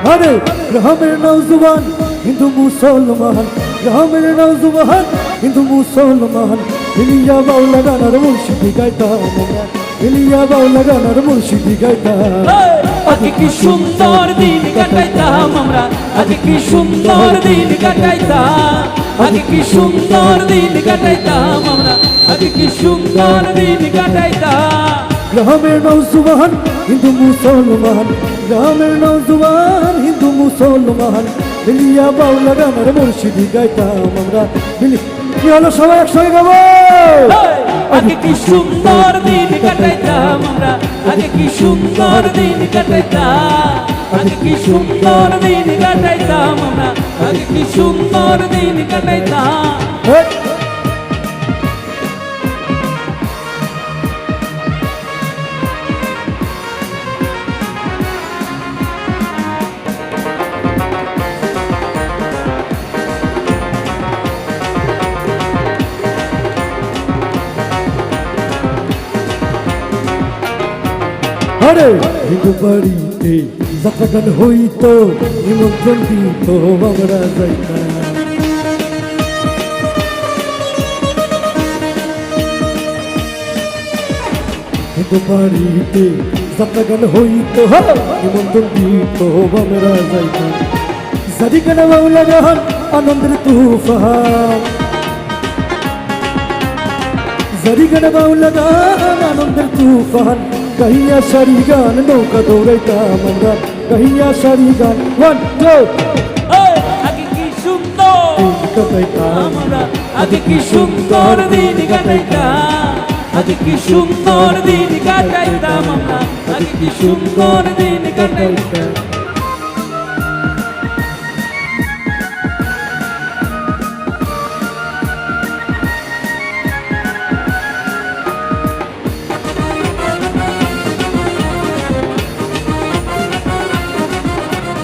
আরে গ্রামের নওজোয়ান হিন্দু মুসলমান, গ্রামের নওজোয়ান হিন্দু মুসলমান, ইলিয়া বাউলা গানার মুর্শিদি গাইতাম আমরা, ইলিয়া বাউলা গানার মুর্শিদি গাইতাম। আগে কি সুন্দর দিন কাটাইতাম আমরা, আগে কি সুন্দর দিন কাটাইতাম, আগে কি সুন্দর দিন কাটাইতাম আমরা, আগে কি সুন্দর দিন কাটাইতাম। গ্রামের নওজোয়ান হিন্দু মুসলমান, গ্রামের নওজোয়ান হিন্দু মুসলমান, ইলিয়া বাউলা গানার মুর্শিদি গাইতাম আমরা। কি হলো সবাই একসঙ্গে গাবো। আগে কি সুন্দর দিন কাটাইতাম আমরা, আগে কি সুন্দর দিন কাটাইতাম, আগে কি সুন্দর দিন কাটাইতাম আমরা, আগে কি সুন্দর দিন কাটাইতাম। আরে হিন্দু বাড়িতে যাত্রা গান হইতো, নিমন্ত্রণ দিত আমরা যাইতাম। হিন্দু বাড়িতে যাত্রা গান হইতো, নিমন্ত্রণ দিত আমরা যাইতাম। জারি গানা বাউলা গান আনন্দের তুফান, জারি গানা বাউলা গান আনন্দের তুফান, কহিয়া সারি গান নৌকা দৌড়াইতাম আমরা, কহিয়া সারি গান 1 2 আগে কি সুন্দর কাটাইতাম আমরা, আগে কি সুন্দর দিন কাটাইতাম, আগে কি সুন্দর দিন কাটাইতাম আমরা, আগে কি সুন্দর দিন কাটাইতাম।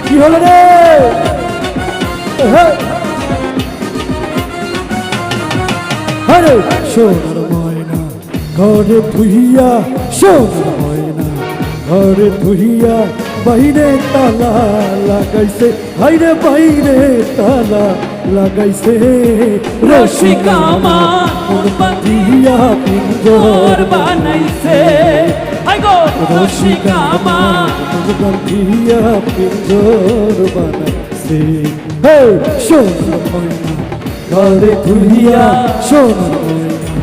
কি হলো রে। আরে সোনার ময়না ঘরে ধুইয়া, সোনার ময়না ঘরে ধুইয়া, বাইরে তালা লাগাইছে, হাইরে বাইরে তালা লাগাইছে। রসিকা আমার বাঁধিয়া পিঞ্জর বানাইছে, রসিকা আমার বাঁধিয়া পিঞ্জর বানাইছে। সোনার ময়না ঘরে ধুইয়া, সোনার ময়না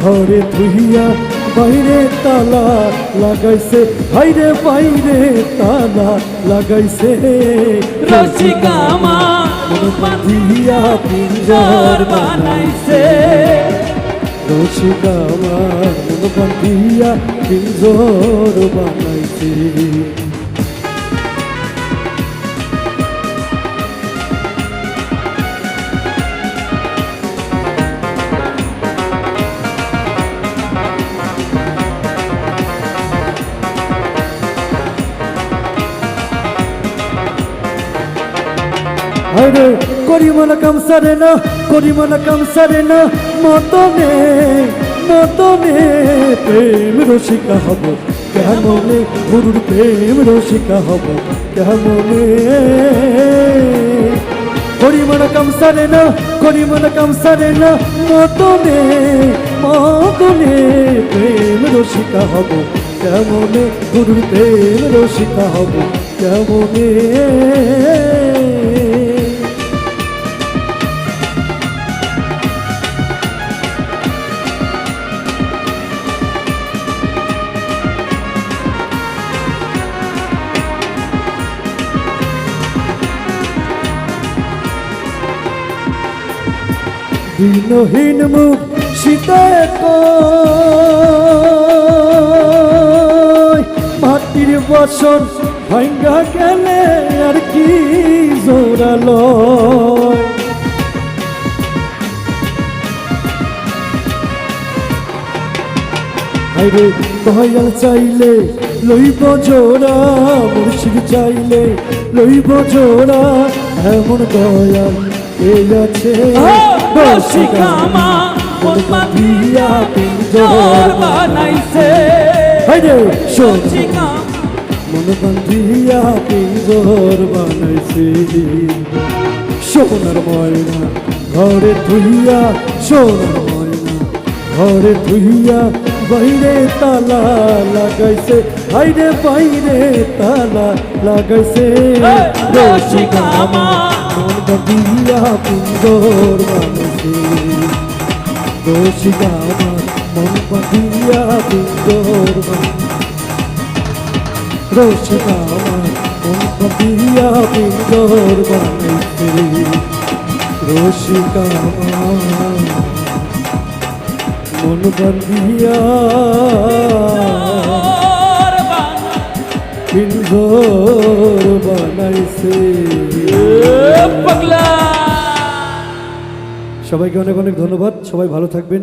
ঘরে ধুইয়া, বাইরে তালা লাগাইছে, হাইরে বাইরে তালা লাগাইছে। রসিকা আমার বাঁধিয়া পিঞ্জর বানাইছে, রসিকা আমার বাঁধিয়া পিঞ্জর বানাইছে। আরে করিমনা কামসারে না, করিমনা কামসারে না, মতনে মতনে প্রেম রসিকা হব কেমনে, গুরুর প্রেম রসিকা হব কেমনে। করিমনা কামসারে না, করিমনা কামসারে না, মতনে মতনে প্রেম রসিকা হব কেমনে, গুরুর প্রেম রসিকা হব কেমনে। দিনহীন মুখ শীতে মাটির বসন ভাঙ্গা গেলে আর কি জোরালো। আরে দয়াল চাইলে লইব জোড়া, মুর্শিদ চাইলে লইব জোড়া, এমন দয়াল এই আছে। রসিকা আমার বাঁধিয়া পিঞ্জর বানাইছে, হাইরে রসিকা মন বান্ধিয়া পিঞ্জর বানাইছে সোনার ময়না ঘরে থুইয়া সোনার ময়না ঘরে থুইয়া বাইরে তালা লাগাইছে হাইরে বাইরে তালা লাগাইছে রসিকা আমার মন বান্ধিয়া পিঞ্জর বানাইছে রসিকা আমার মন বান্ধিয়া পিঞ্জর বানাইছে রসিকা আমার মন বাঁধিয়া পিঞ্জর বানাইছে রসিকা আমার মন বাঁধিয়া পিঞ্জর বানাইছে। পাগলা সবাইকে অনেক অনেক ধন্যবাদ, সবাই ভালো থাকবেন।